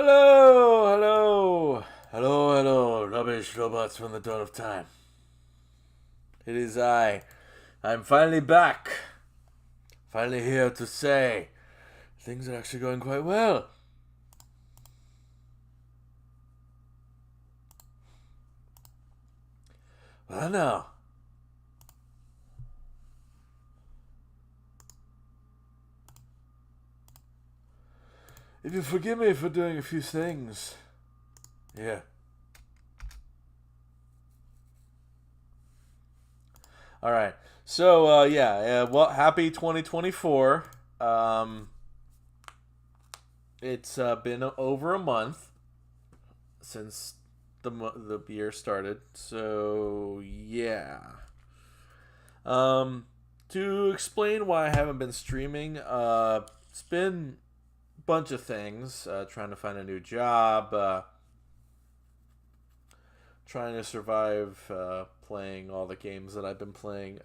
Hello, hello, hello, hello, rubbish robots from the dawn of time. It is I. I'm finally back. Finally here to say things are actually going quite well. Well, now. If you forgive me for doing a few things. Yeah. All right. So, well, happy 2024. It's been over a month since the year started. So, yeah. To explain why I haven't been streaming, it's been a bunch of things. Trying to find a new job, trying to survive, playing all the games that I've been playing.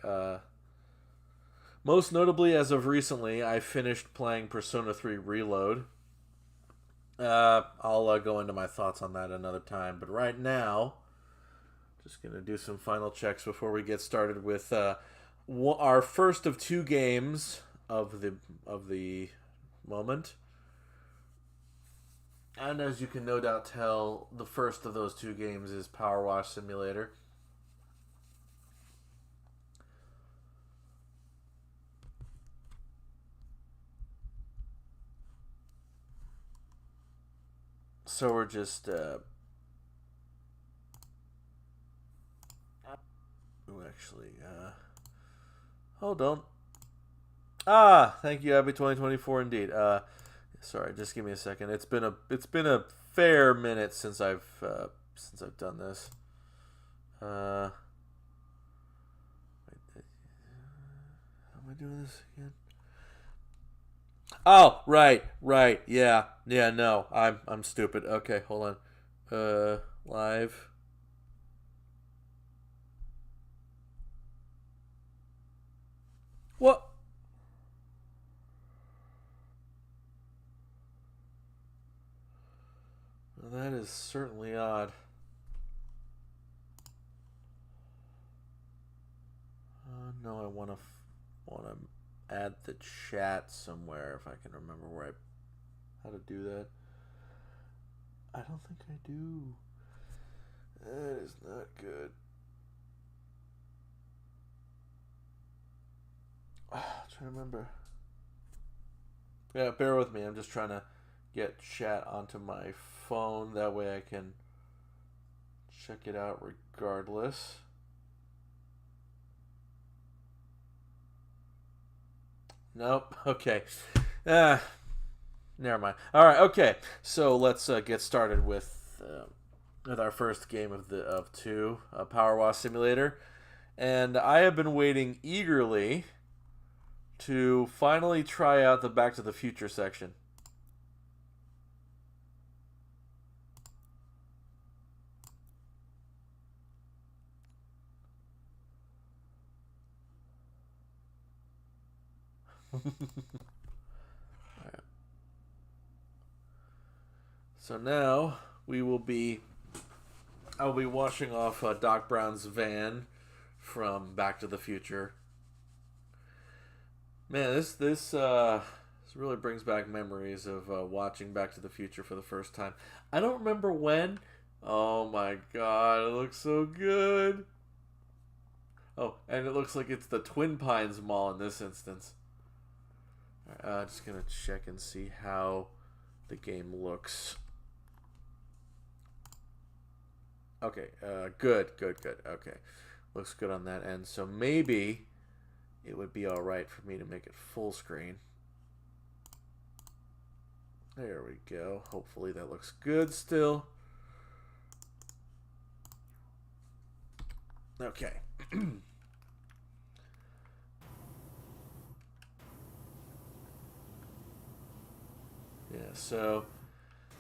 Most notably, as of recently, I finished playing Persona 3 Reload. I'll go into my thoughts on that another time, but right now, just gonna do some final checks before we get started with our first of two games of the moment. And as you can no doubt tell, the first of those two games is Power Wash Simulator. So we're just actually hold on. Thank you, Abby 2024 indeed. Sorry, just give me a second. It's been a fair minute since I've done this. How am I doing this again? Oh, right, yeah. No, I'm stupid. Okay, hold on. Live. What? Well, that is certainly odd. No, I want to add the chat somewhere if I can remember how to do that. I don't think I do. That is not good. Trying to remember. Yeah, bear with me. I'm just trying to get chat onto my phone. That way I can check it out regardless. Nope. Okay. Uh, Never mind. All right. Okay. So let's get started with our first game of two, Power Wash Simulator, and I have been waiting eagerly to finally try out the Back to the Future section. So now we will be. I'll be washing off Doc Brown's van from Back to the Future. Man, this really brings back memories of watching Back to the Future for the first time. I don't remember when. Oh my god, it looks so good. Oh, and it looks like it's the Twin Pines Mall in this instance. Just gonna check and see how the game looks. Okay, good. Okay, looks good on that end. So maybe it would be all right for me to make it full screen. There we go. Hopefully that looks good still. Okay. Yeah, so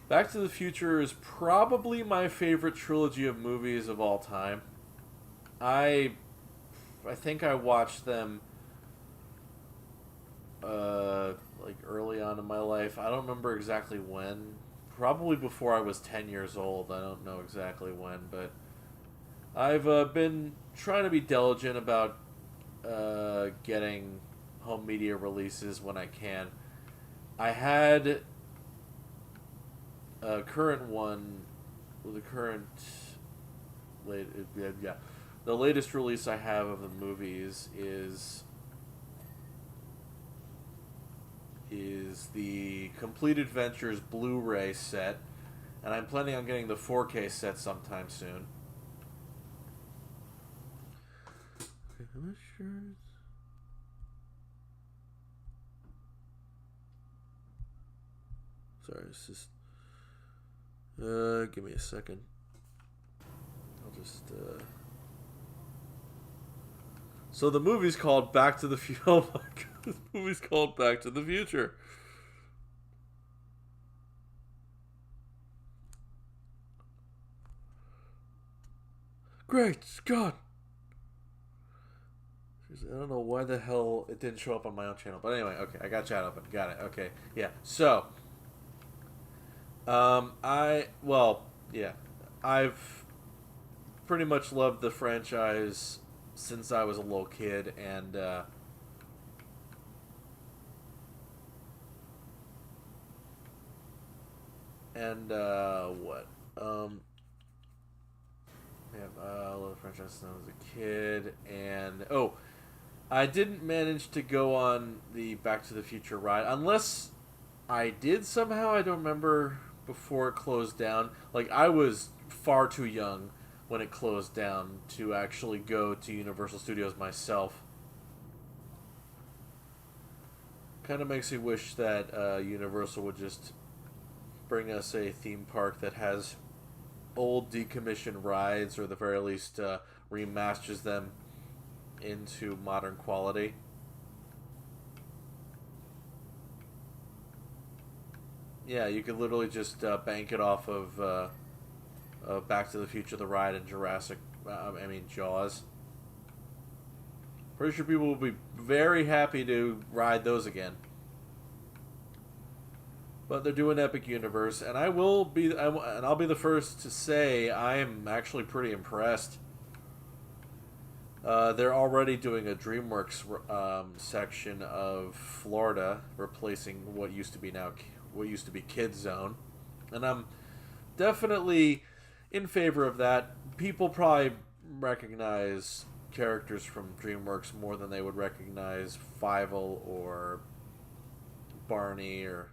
Back to the Future is probably my favorite trilogy of movies of all time. I I think I watched them like early on in my life. I don't remember exactly when. probably before I was 10 years old. I don't know exactly when, but I've been trying to be diligent about getting home media releases when I can. I had a current one, the current, late, yeah, the latest release I have of the movies is the Complete Adventures Blu-ray set, and I'm planning on getting the 4K set sometime soon. Okay, I'm not sure. Sorry, it's just. Give me a second. I'll just. So the movie's called Back to the Future. Oh my god, the movie's called Back to the Future. Great Scott! I don't know why the hell it didn't show up on my own channel, but anyway, okay, I got chat open. Got it. Okay, yeah. So, yeah, I've pretty much loved the franchise since I was a little kid, and what? Yeah, I love the franchise since I was a kid, and I didn't manage to go on the Back to the Future ride unless I did somehow. I don't remember before it closed down. Like, I was far too young when it closed down to actually go to Universal Studios myself. Kind of makes me wish that Universal would just bring us a theme park that has old decommissioned rides, or at the very least remasters them into modern quality. Yeah, you could literally just bank it off of Back to the Future, the ride, and Jaws. Pretty sure people will be very happy to ride those again. But they're doing Epic Universe, and I'll be the first to say I am actually pretty impressed. They're already doing a DreamWorks section of Florida, replacing what used to be Kids Zone, and I'm definitely in favor of that. People probably recognize characters from DreamWorks more than they would recognize Fievel or Barney or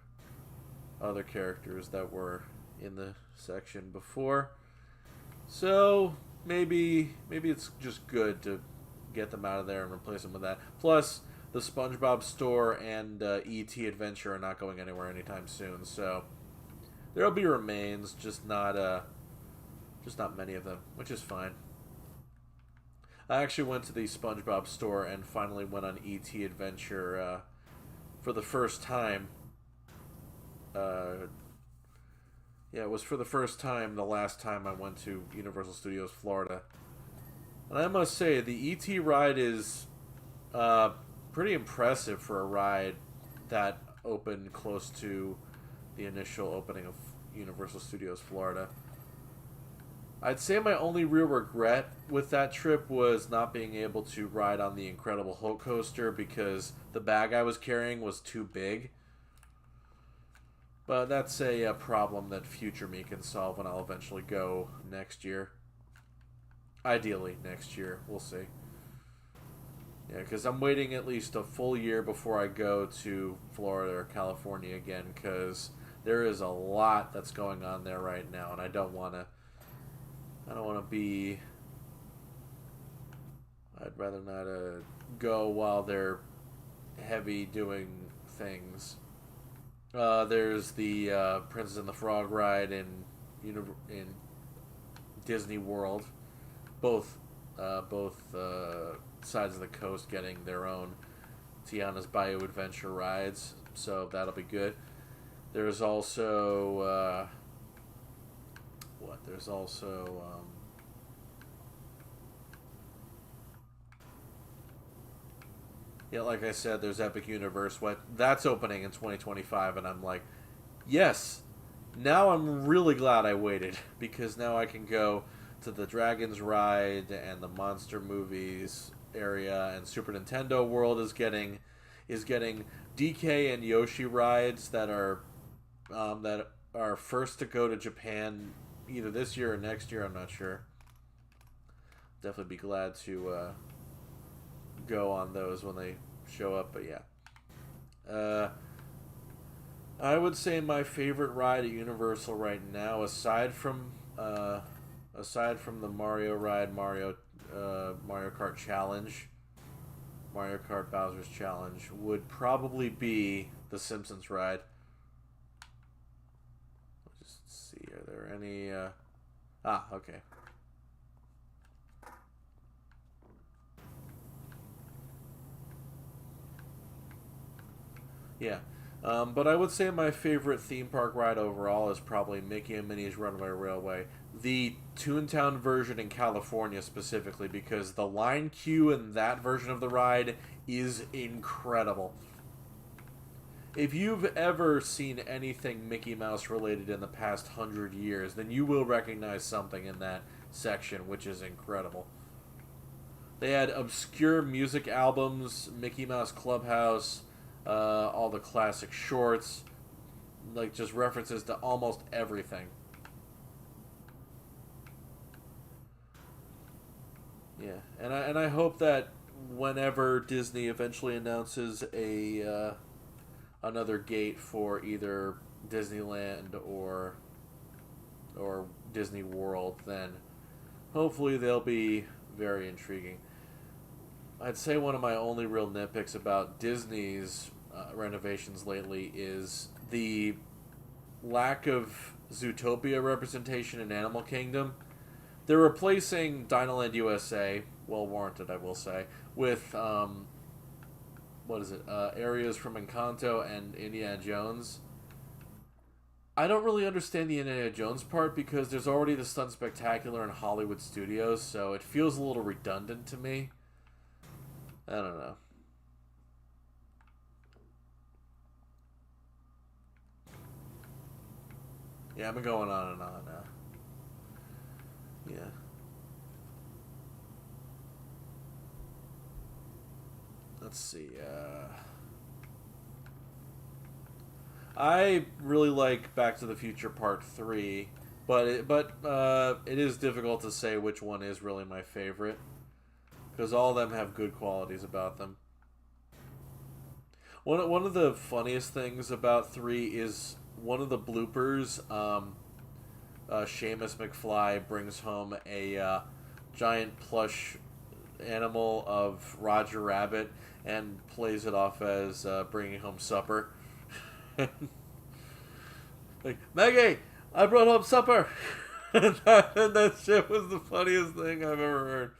other characters that were in the section before. So maybe it's just good to get them out of there and replace them with that. Plus, the SpongeBob store and E.T. Adventure are not going anywhere anytime soon, so there'll be remains, just not many of them, which is fine. I actually went to the SpongeBob store and finally went on E.T. Adventure for the first time. Yeah, it was for the first time the last time I went to Universal Studios Florida. And I must say, the E.T. ride is pretty impressive for a ride that opened close to the initial opening of Universal Studios Florida. I'd say my only real regret with that trip was not being able to ride on the Incredible Hulk coaster because the bag I was carrying was too big. But that's a problem that future me can solve when I'll eventually go next year. Ideally next year. We'll see. Yeah, because I'm waiting at least a full year before I go to Florida or California again, because there is a lot that's going on there right now, and I don't want to be... I'd rather not go while they're heavy doing things. There's the Princess and the Frog ride in Disney World. Both sides of the coast getting their own Tiana's Bayou Adventure rides, so that'll be good. There's also There's also yeah, like I said, there's Epic Universe. That's opening in 2025, and I'm like, yes, Now I'm really glad I waited because now I can go to the Dragons Ride and the Monster Movies area, and Super Nintendo World is getting DK and Yoshi rides that are first to go to Japan either this year or next year. I'm not sure. Definitely be glad to go on those when they show up. But yeah, I would say my favorite ride at Universal right now, aside from the Mario ride, Mario Kart Challenge, Mario Kart Bowser's Challenge, would probably be the Simpsons ride. Let's just see, are there any? Okay. Yeah. But I would say my favorite theme park ride overall is probably Mickey and Minnie's Runaway Railway. The Toontown version in California specifically, because the line queue in that version of the ride is incredible. If you've ever seen anything Mickey Mouse related in the past 100 years, then you will recognize something in that section, which is incredible. They had obscure music albums, Mickey Mouse Clubhouse, all the classic shorts, like just references to almost everything. Yeah, and I hope that whenever Disney eventually announces a another gate for either Disneyland or Disney World, then hopefully they'll be very intriguing. I'd say one of my only real nitpicks about Disney's renovations lately is the lack of Zootopia representation in Animal Kingdom. They're replacing Dinoland USA, well warranted, I will say, with what is it? Areas from Encanto and Indiana Jones. I don't really understand the Indiana Jones part because there's already the Stunt Spectacular in Hollywood Studios, so it feels a little redundant to me. I don't know. Yeah, I've been going on and on now. Yeah. Let's see. I really like Back to the Future Part 3, but it is difficult to say which one is really my favorite because all of them have good qualities about them. One of the funniest things about 3 is one of the bloopers. Seamus McFly brings home a giant plush animal of Roger Rabbit and plays it off as bringing home supper. Like, Maggie, I brought home supper. And that shit was the funniest thing I've ever heard.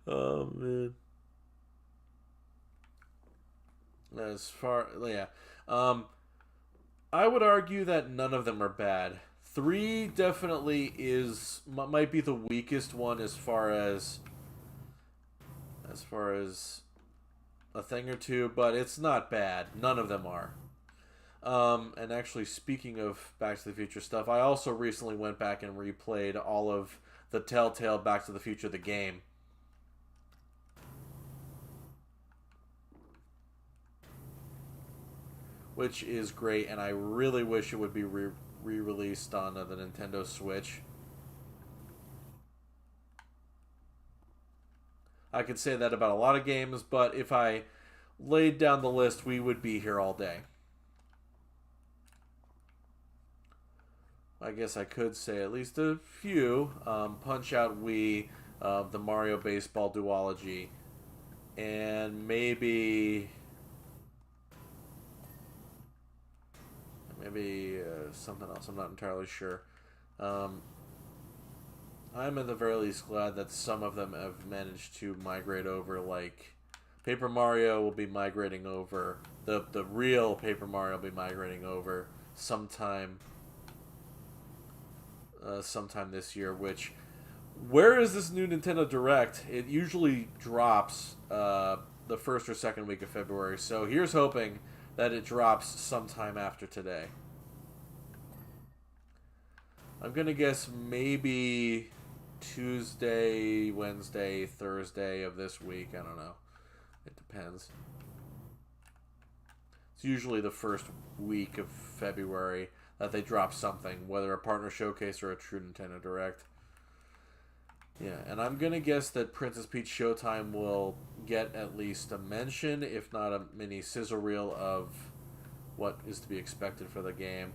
Oh man. As far, yeah, um, I would argue that none of them are bad. 3 definitely might be the weakest one as far as a thing or two, but it's not bad. None of them are. And actually, speaking of Back to the Future stuff, I also recently went back and replayed all of the Telltale Back to the Future the game, which is great, and I really wish it would be re-released on the Nintendo Switch. I could say that about a lot of games, but if I laid down the list, we would be here all day. I guess I could say at least a few. Punch Out Wii, the Mario Baseball duology, and maybe something else. I'm not entirely sure. Um, I'm at the very least glad that some of them have managed to migrate over. Like Paper Mario will be migrating over. The real Paper Mario will be migrating over sometime this year. Which, where is this new Nintendo Direct? It usually drops the first or second week of February. So here's hoping that it drops sometime after today. I'm gonna guess maybe Tuesday, Wednesday, Thursday of this week. I don't know. It depends. It's usually the first week of February that they drop something, whether a partner showcase or a true Nintendo Direct. Yeah, and I'm gonna guess that Princess Peach Showtime will get at least a mention, if not a mini sizzle reel of what is to be expected for the game.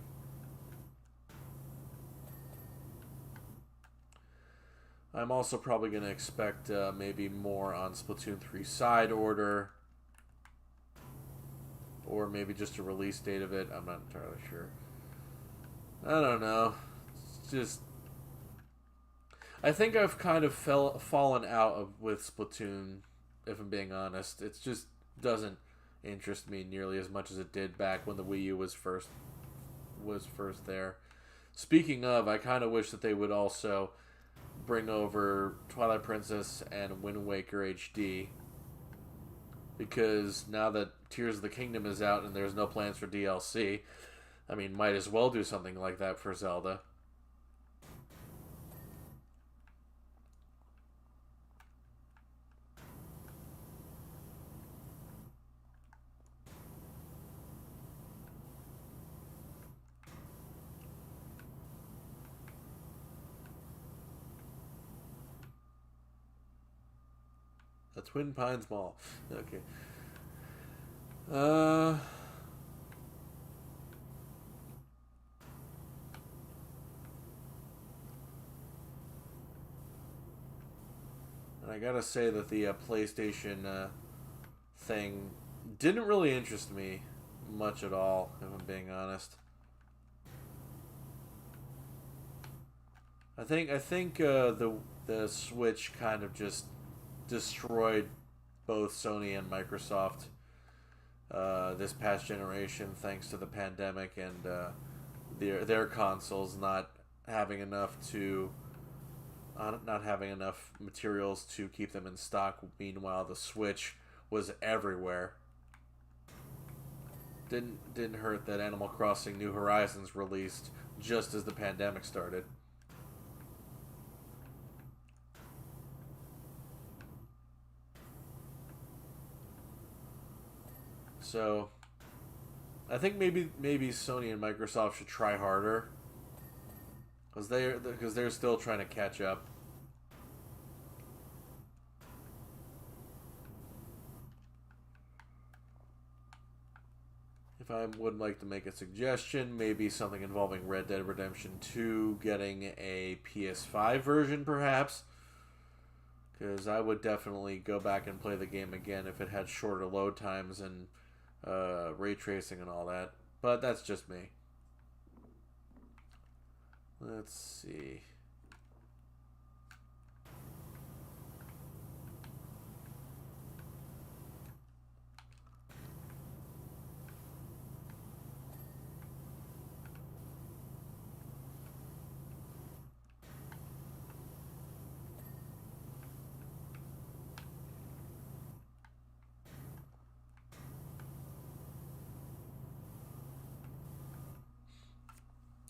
I'm also probably going to expect maybe more on Splatoon 3 side order, or maybe just a release date of it. I'm not entirely sure. I don't know. It's just, I think I've kind of fallen out with Splatoon, if I'm being honest. It just doesn't interest me nearly as much as it did back when the Wii U was first there. Speaking of, I kind of wish that they would also bring over Twilight Princess and Wind Waker HD, because now that Tears of the Kingdom is out and there's no plans for DLC, I mean, might as well do something like that for Zelda. A Twin Pines Mall. Okay. And I gotta say that the PlayStation thing didn't really interest me much at all, if I'm being honest. I think the Switch kind of just destroyed both Sony and Microsoft this past generation, thanks to the pandemic and their consoles not having enough materials to keep them in stock. Meanwhile, the Switch was everywhere. Didn't hurt that Animal Crossing New Horizons released just as the pandemic started. So, I think maybe Sony and Microsoft should try harder, because they're still trying to catch up. If I would like to make a suggestion, maybe something involving Red Dead Redemption 2 getting a PS5 version, perhaps. Because I would definitely go back and play the game again if it had shorter load times and ray tracing and all that. But that's just me. Let's see.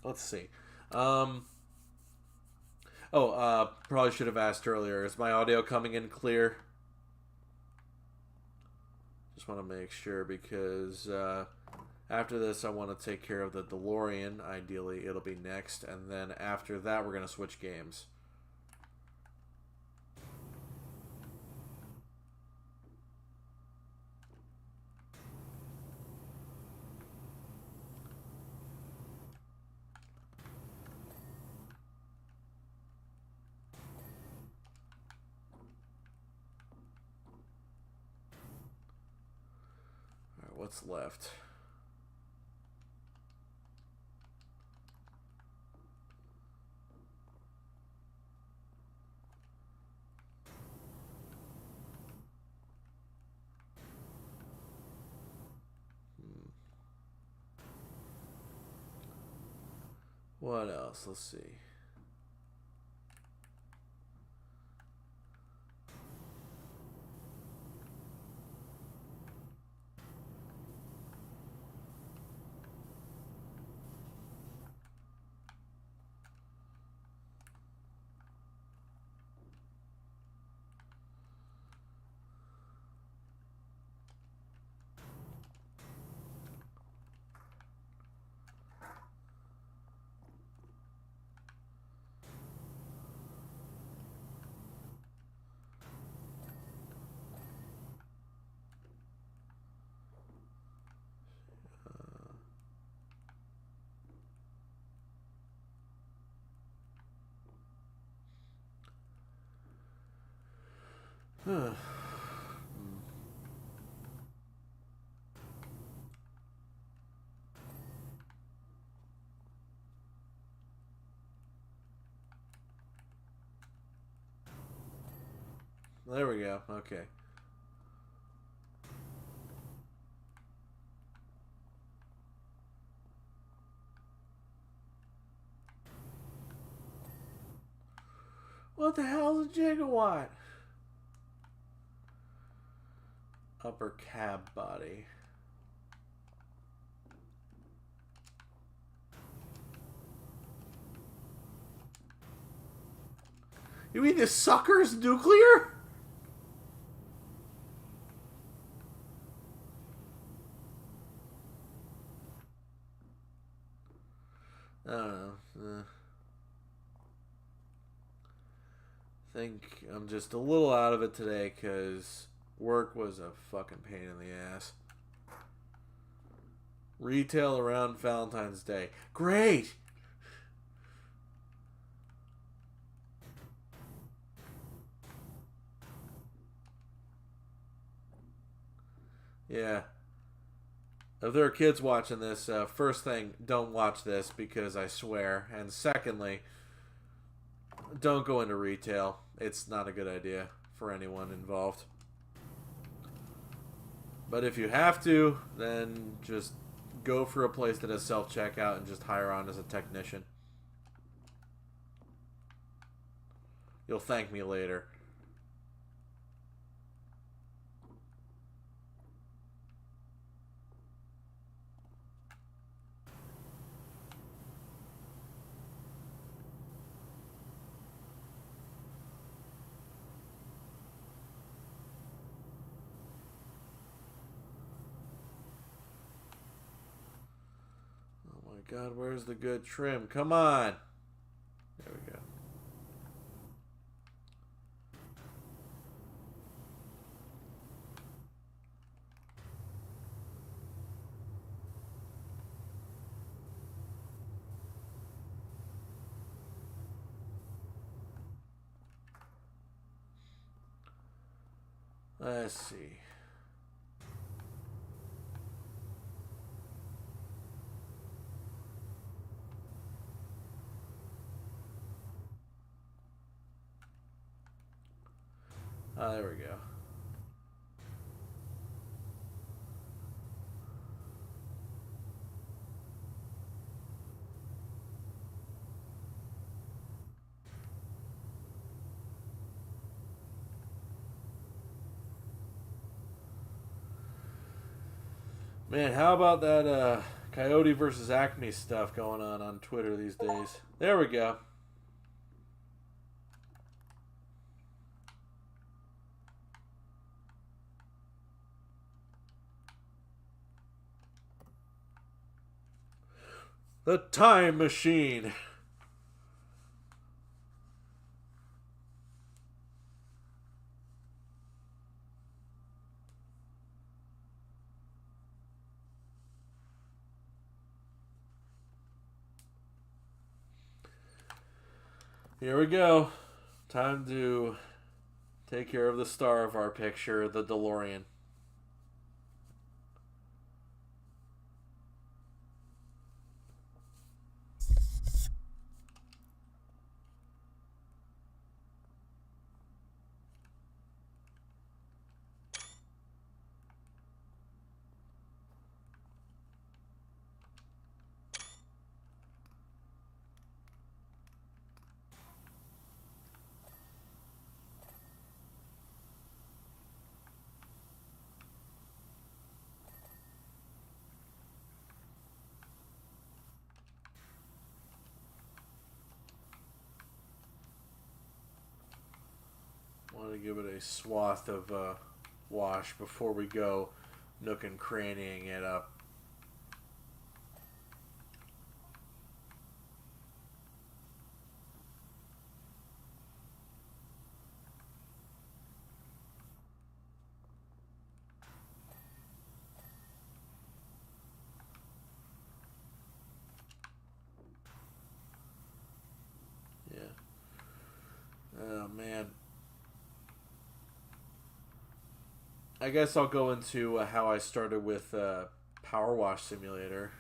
Let's see. Probably should have asked earlier. Is my audio coming in clear? Just want to make sure, because after this I want to take care of the DeLorean. Ideally, it'll be next. And then after that, we're going to switch games. What's left? What else? Let's see. There we go. Okay. What the hell is a gigawatt? Upper cab body. You mean this sucker's nuclear? I don't know. I think I'm just a little out of it today because work was a fucking pain in the ass. Retail around Valentine's Day. Great! Yeah. If there are kids watching this, first thing, don't watch this because I swear. And secondly, don't go into retail. It's not a good idea for anyone involved. But if you have to, then just go for a place that has self-checkout and just hire on as a technician. You'll thank me later. Oh my god, where's the good trim? Come on! There we go. Let's see. There we go. Man, how about that Coyote versus Acme stuff going on Twitter these days? There we go. The Time Machine. Here we go. Time to take care of the star of our picture, the DeLorean. Want to give it a swath of wash before we go nook and crannying it up. Yeah. Oh man. I guess I'll go into how I started with Power Wash Simulator.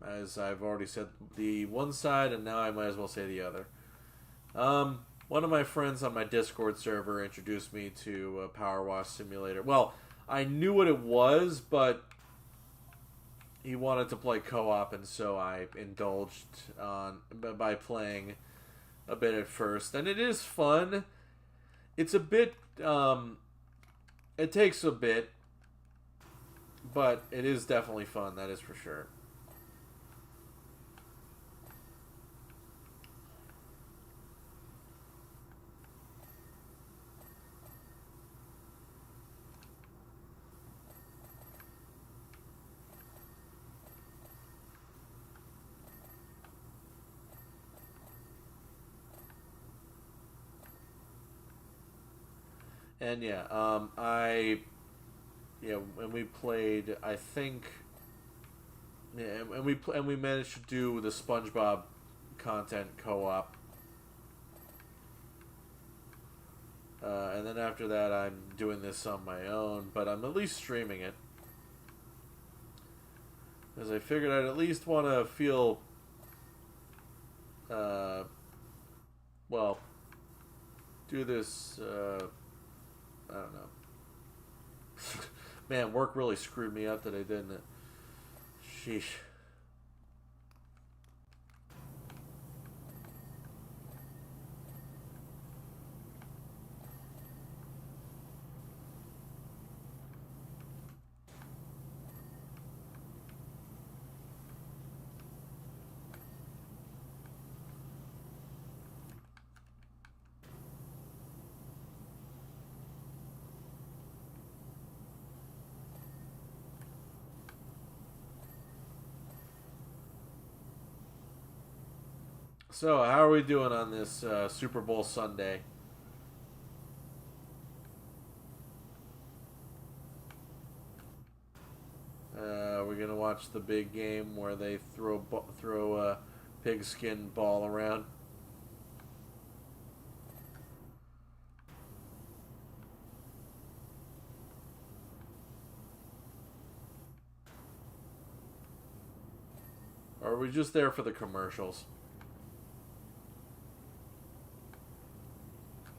As I've already said the one side, and now I might as well say the other. One of my friends on my Discord server introduced me to Power Wash Simulator. Well, I knew what it was, but he wanted to play co-op, and so I indulged by playing a bit at first. And it is fun. It's a bit... it takes a bit, but it is definitely fun, that is for sure. And yeah, when we played, I think, yeah, and we managed to do the SpongeBob content co-op, and then after that, I'm doing this on my own, but I'm at least streaming it, because I figured I'd at least want to feel, well, do this. I don't know. Man, work really screwed me up today, didn't it? Sheesh. So, how are we doing on this Super Bowl Sunday? We're gonna watch the big game where they throw a pigskin ball around. Or are we just there for the commercials?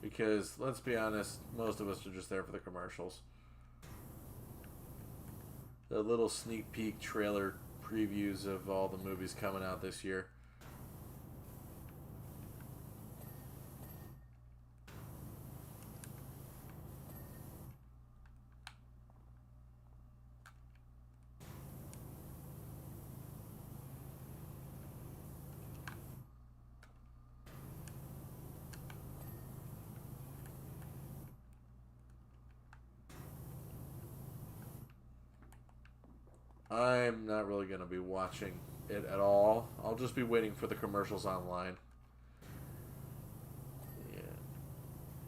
Because, let's be honest, most of us are just there for the commercials. The little sneak peek trailer previews of all the movies coming out this year. I'm not really going to be watching it at all. I'll just be waiting for the commercials online. Yeah.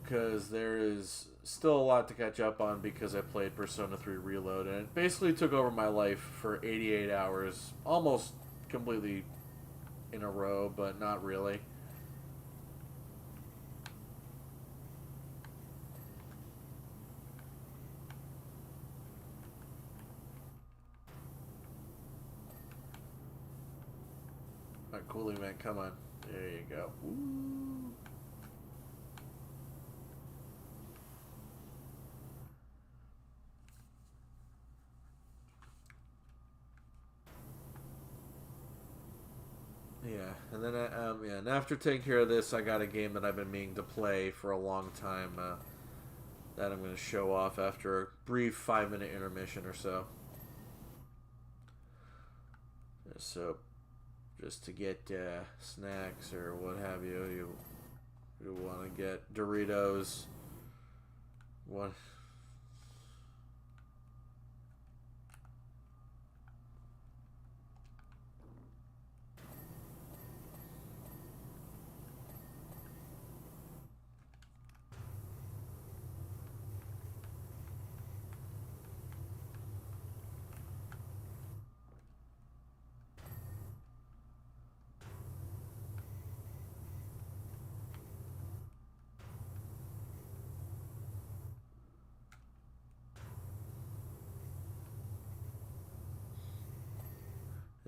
Because there is still a lot to catch up on because I played Persona 3 Reload, and it basically took over my life for 88 hours, almost completely in a row, but not really. Alright, cool event, come on. There you go. Ooh. Yeah, and then and after taking care of this, I got a game that I've been meaning to play for a long time. That I'm going to show off after a brief 5-minute intermission or so. So, just to get snacks or what have you, you want to get Doritos. What?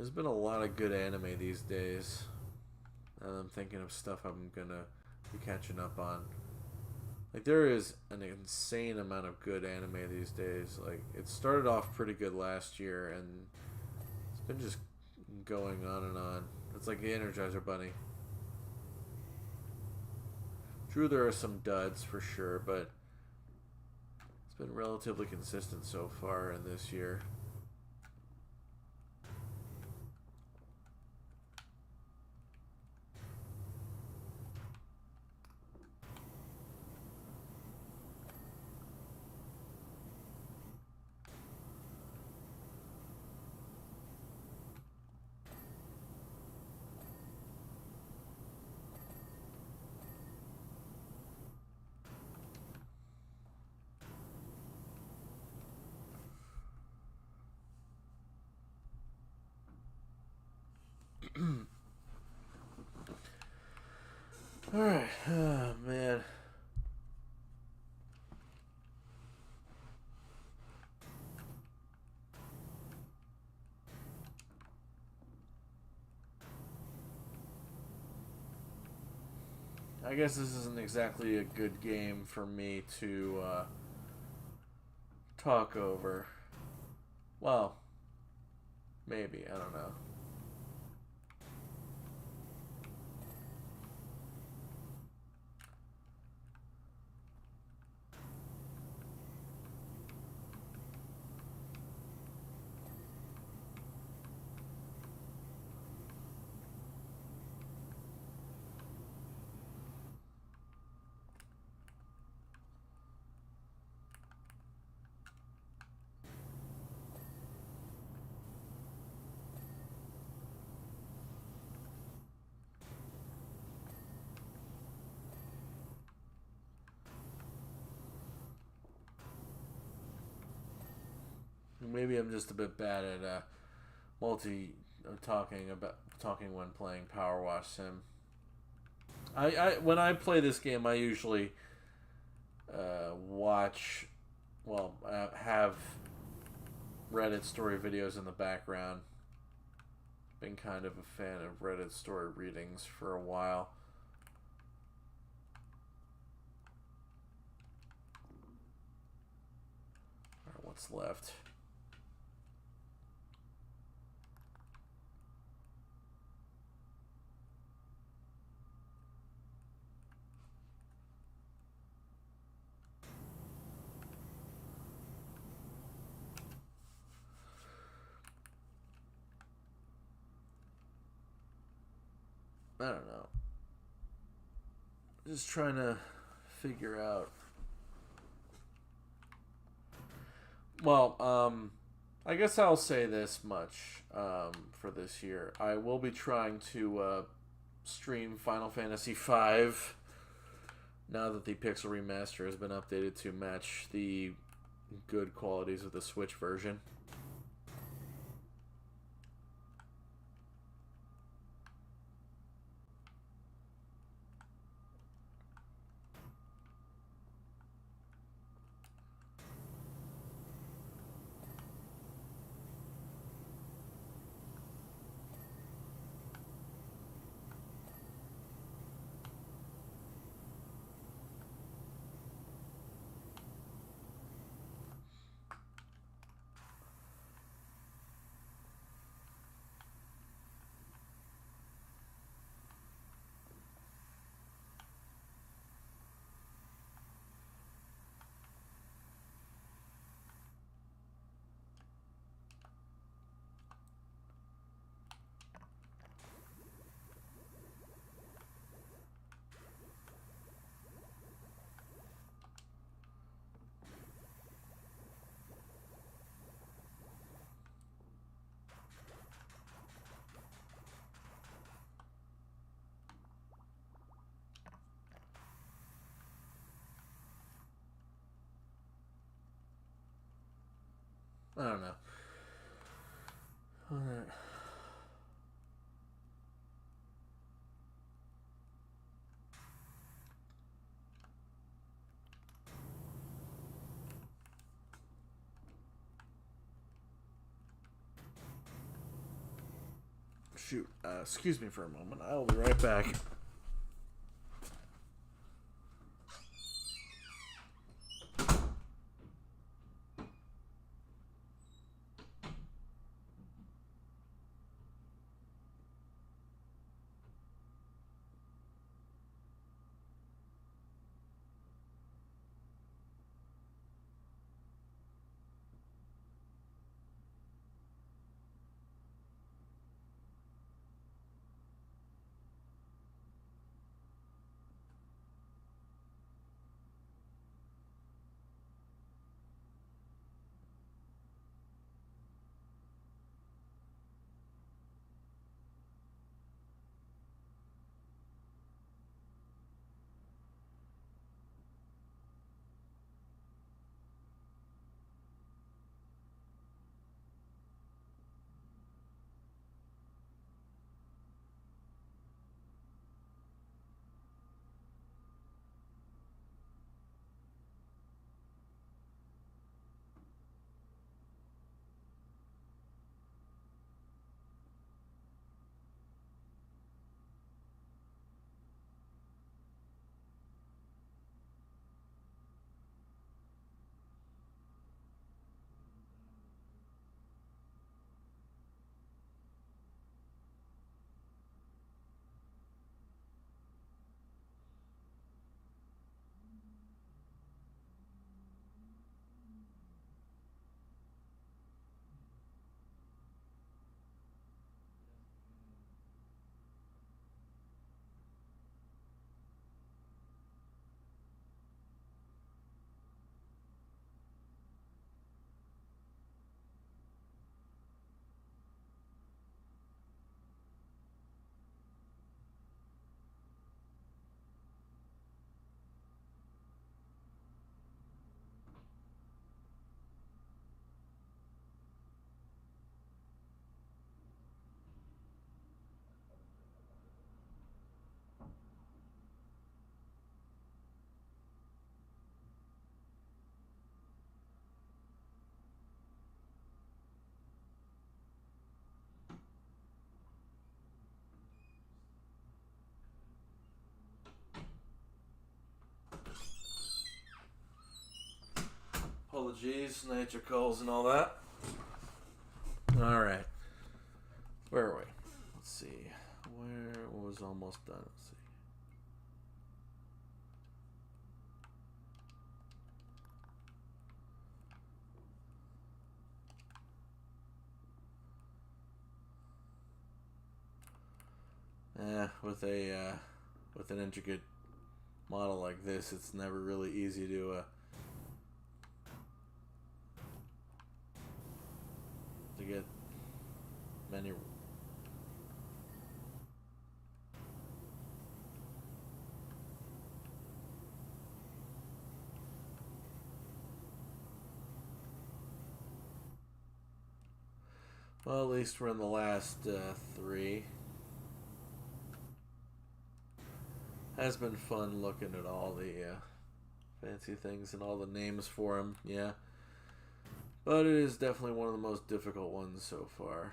There's been a lot of good anime these days. And I'm thinking of stuff I'm gonna be catching up on. Like, there is an insane amount of good anime these days. Like, it started off pretty good last year, and it's been just going on and on. It's like the Energizer Bunny. True, there are some duds for sure, but it's been relatively consistent so far in this year. Alright, oh man. I guess this isn't exactly a good game for me to talk over. Well, maybe, I don't know. Maybe I'm just a bit bad at talking when playing Power Wash Sim. I when I play this game, I usually watch, well, have Reddit story videos in the background. Been kind of a fan of Reddit story readings for a while. Alright, what's left? I don't know. Just trying to figure out. Well, I guess I'll say this much for this year. I will be trying to stream Final Fantasy V now that the Pixel Remaster has been updated to match the good qualities of the Switch version. I don't know. Alright. shoot. Excuse me for a moment. I'll be right back. Apologies, nature calls and all that. Alright. Where are we? Let's see. Where was almost done? Let's see. With an intricate model like this, it's never really easy to get many. Well, at least we're in the last 3. Has been fun looking at all the fancy things and all the names for them, yeah. But it is definitely one of the most difficult ones so far.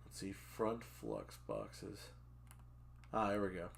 Let's see, front flux boxes. Ah, here we go.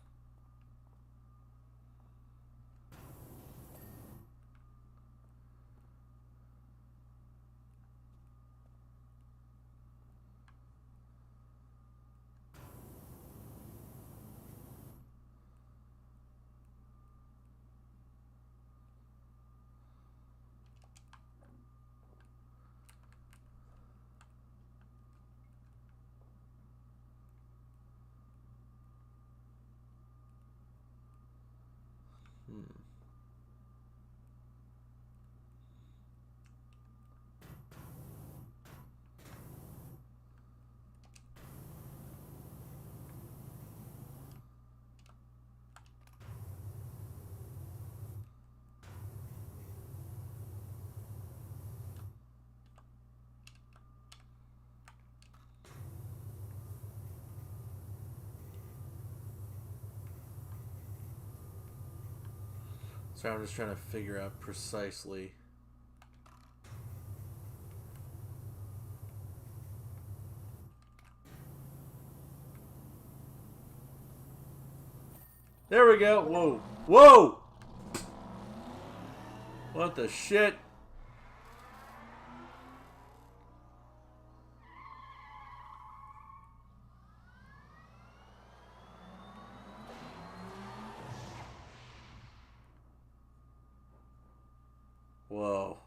Sorry, I'm just trying to figure out precisely. There we go. Whoa. Whoa! What the shit? Whoa.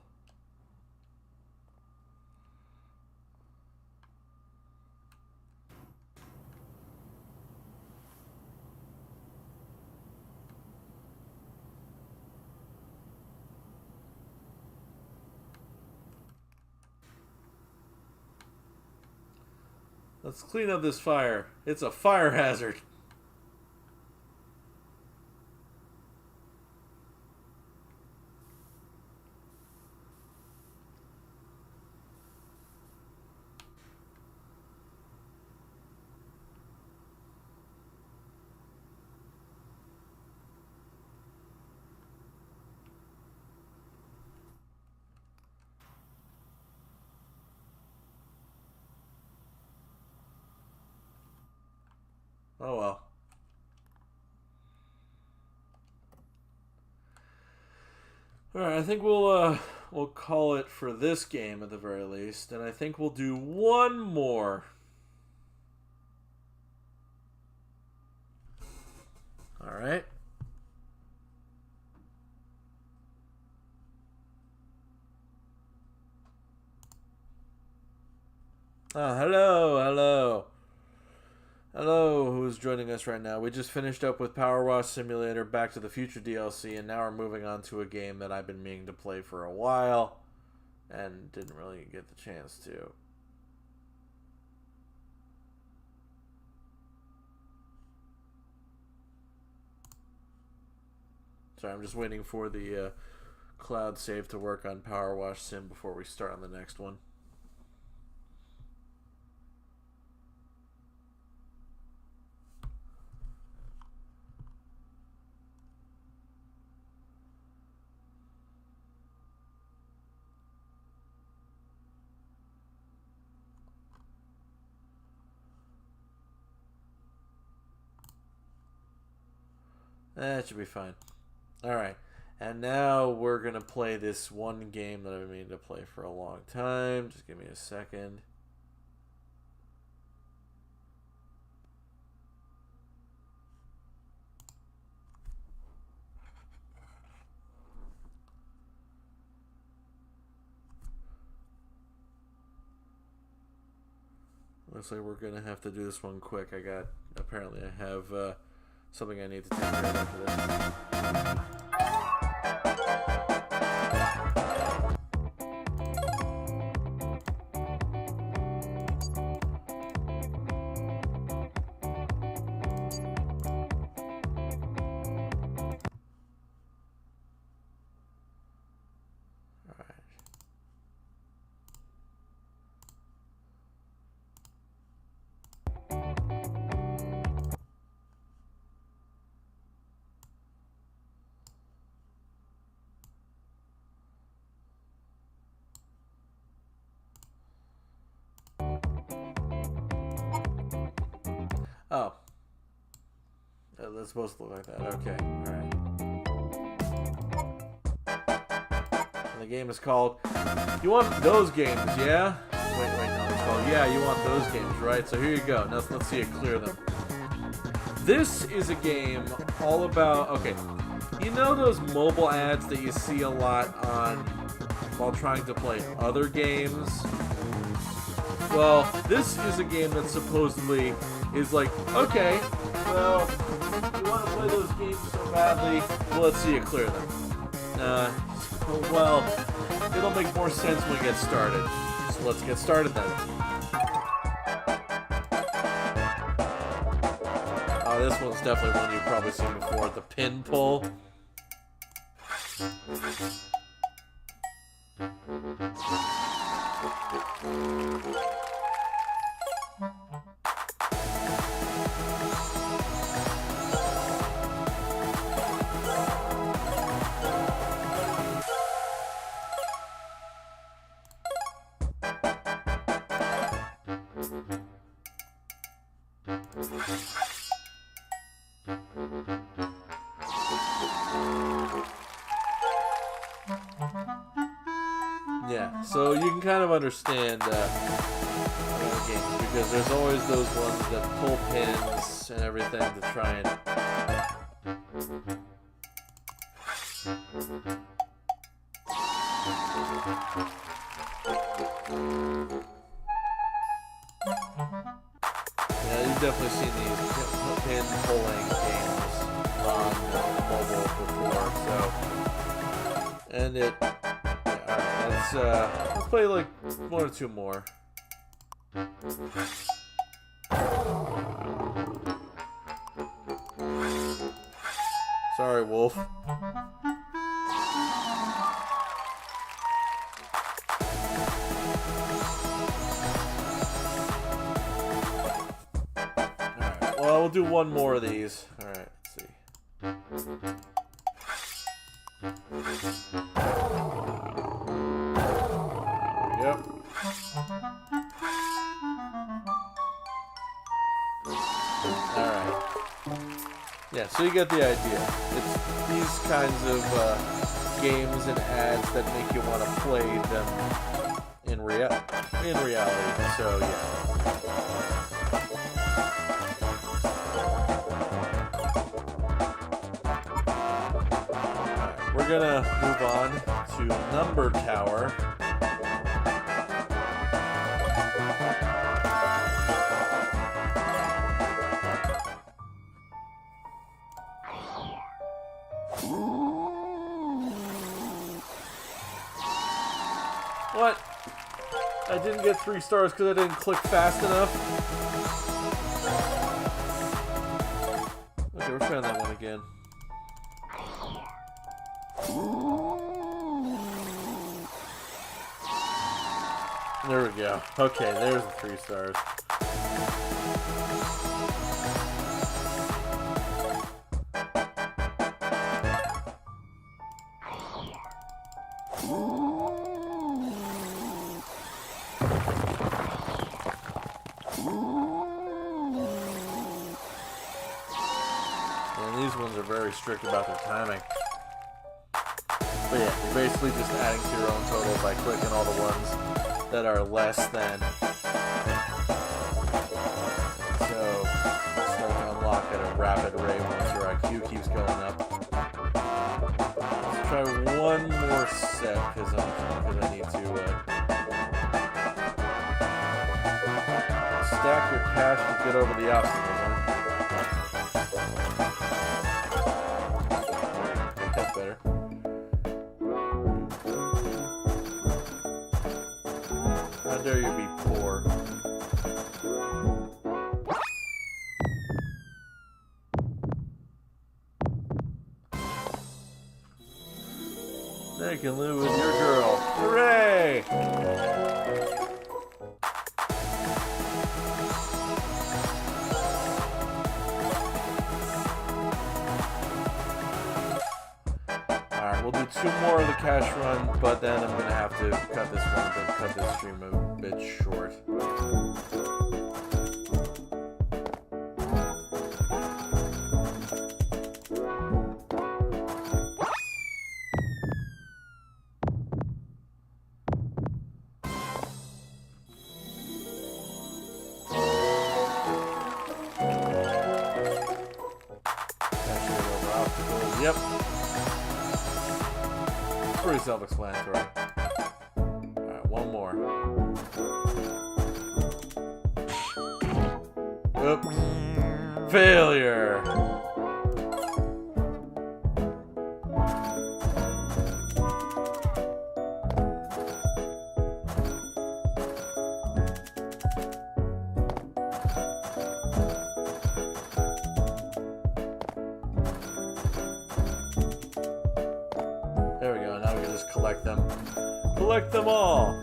Let's clean up this fire. It's a fire hazard. Oh well. Alright, I think we'll call it for this game at the very least, and I think we'll do one more. Alright. Hello. Hello, who's joining us right now? We just finished up with Power Wash Simulator, Back to the Future DLC, and now we're moving on to a game that I've been meaning to play for a while, and didn't really get the chance to. Sorry, I'm just waiting for the cloud save to work on Power Wash Sim before we start on the next one. That should be fine. Alright, and now we're going to play this one game that I've been meaning to play for a long time. Just give me a second. Looks like we're going to have to do this one quick. Apparently I have something I need to take care of after this. Oh. That's supposed to look like that. Okay, alright. And the game is called You Want Those Games, yeah? Wait, no, it's called Yeah, You Want Those Games, right? So here you go. Now let's see it clear them. This is a game all about... Okay, you know those mobile ads that you see a lot on while trying to play other games? Well, this is a game that supposedly is like, okay, well, you want to play those games so badly, well, let's see you clear them. Well, it'll make more sense when we get started. So let's get started then. Oh, this one's definitely one you've probably seen before, the pin pull. Yeah, so you can kind of understand games because there's always those ones that pull pins and everything to try and. Yeah, you've definitely seen these pin pulling games on mobile before, so. And it. Let's play like one or two more. Sorry, Wolf. Alright, well, we'll do one more of these. Alright, let's see. Yep. Alright. Yeah, so you get the idea. It's these kinds of games and ads that make you want to play them in reality. So, yeah. Alright, we're gonna move on to Number Tower. What? I didn't get 3 stars because I didn't click fast enough. Okay, we're trying that one again. There we go. Okay, there's the 3 stars. And these ones are very strict about their timing. But yeah, you're basically just adding to your own total by clicking all the ones that are less than. So, start to unlock at a rapid rate once your IQ keeps going up. Let's try one more set because I need to stack your cash to get over the obstacles, huh? That's better. How dare you be poor? Now you can live with your girl. Hooray! Alright, we'll do 2 more of the cash run, but then I'm gonna have to cut this stream a bit short. Yep. Pretty self-explanatory. Alright, one more. Oops. Failure! There we go, now we can just collect them. Collect them all!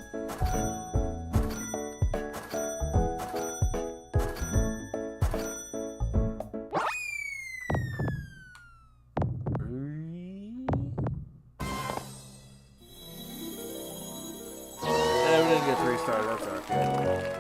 Yeah, we didn't get 3 stars, that's okay.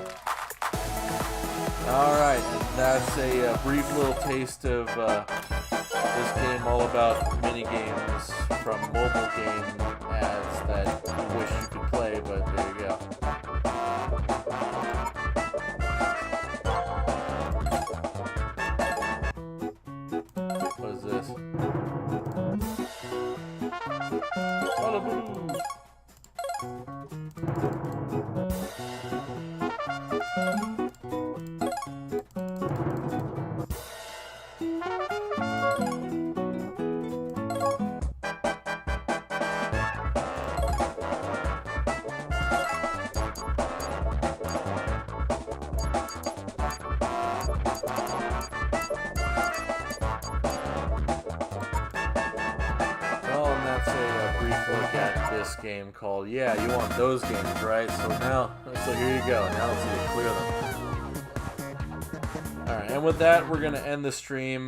Alright, and that's a brief little taste of this game all about mini games from mobile game ads that you wish you could play, but there you go. What is this? Malibu! Look at this game called you want those games, right? So here you go. Now let's see you clear them. Alright, and with that we're gonna end the stream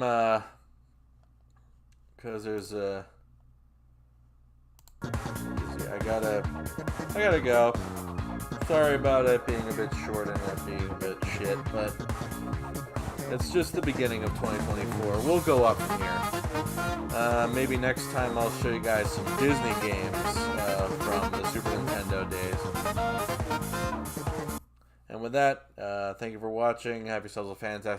because there's I gotta go. Sorry about it being a bit short and it being a bit shit, but it's just the beginning of 2024. We'll go up from here. Maybe next time I'll show you guys some Disney games from the Super Nintendo days. And with that, thank you for watching. Have yourselves a fantastic